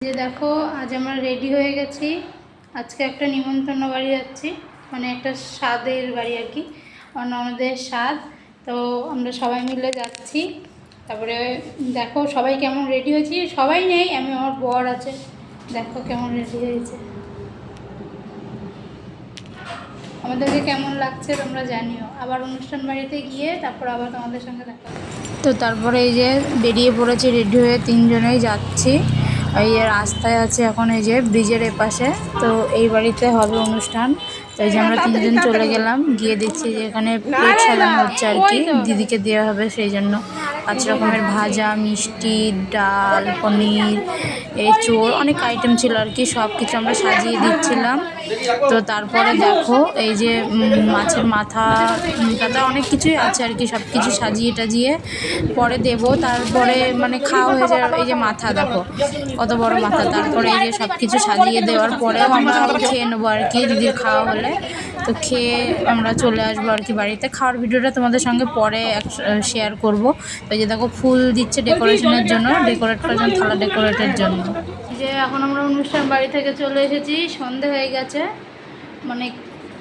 যে দেখো আজ আমরা রেডি হয়ে গেছি। আজকে একটা নিমন্ত্রণ বাড়ি যাচ্ছি, মানে একটা স্বাদের বাড়ি আর কি, ননদের স্বাদ। তো আমরা সবাই মিলে যাচ্ছি। তারপরে দেখো সবাই কেমন রেডি হয়েছি, সবাই নেই, আমি আমার বর আছে, দেখো কেমন রেডি হয়েছে। আমাদেরকে কেমন লাগছে তোমরা জানিও। আবার অনুষ্ঠান বাড়িতে গিয়ে তারপর আবার তোমাদের সঙ্গে দেখা। তো তারপরে এই যে বেরিয়ে পড়েছি, রেডি হয়ে তিনজনেই যাচ্ছি। এই যে রাস্তায় আছে এখন, এই যে ব্রিজের এপাশে, তো এই বাড়িতে হবে অনুষ্ঠান। তো এই যে আমরা তিনজন চলে গেলাম, গিয়ে দেখছি যে এখানে প্লেট সাজানো হচ্ছে আর কি, দিদিকে দেওয়া হবে, সেই জন্য 5 রকমের ভাজা, মিষ্টি, ডাল, পনির, এঁচোড়, অনেক আইটেম ছিল আর কি, সব কিছু আমরা সাজিয়ে দিচ্ছিলাম। তো তারপরে দেখো এই যে মাছের মাথা টাথা অনেক কিছুই আছে আর কি, সব কিছু সাজিয়ে টাজিয়ে পরে দেব। তারপরে মানে খাওয়া হয়ে যায়। এই যে মাথা দেখো কত বড় মাথা। তারপরে এই যে সব কিছু সাজিয়ে দেওয়ার পরেও আমরা খেয়ে নেবো আর কি, দিদির খাওয়া হলে। তো খেয়ে আমরা চলে আসবো আর কি বাড়িতে। খাওয়ার ভিডিওটা তোমাদের সঙ্গে পরে শেয়ার করব। তো এই যে দেখো ফুল দিচ্ছে ডেকোরেশনের জন্য, ডেকোরেট করার থালা ডেকোরেটের জন্য। যে এখন আমরা অনুষ্ঠান বাড়ি থেকে চলে এসেছি, সন্ধে হয়ে গেছে, মানে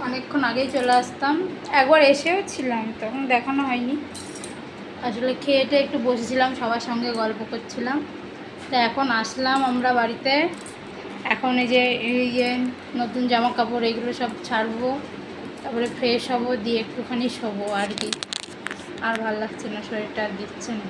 অনেকক্ষণ আগেই চলে আসতাম। একবার এসেও ছিলাম, তখন দেখানো হয়নি। আসলে খেয়েটে একটু বসেছিলাম, সবার সঙ্গে গল্প করছিলাম। তো এখন আসলাম আমরা বাড়িতে। এখন এই যে নতুন জামা কাপড় এগুলো সব ছাড়বো, তারপরে ফ্রেশ হবো, দিয়ে একটুখানি শোবো আর কি। আর ভালো লাগছে না, শরীরটা আর দিচ্ছে না।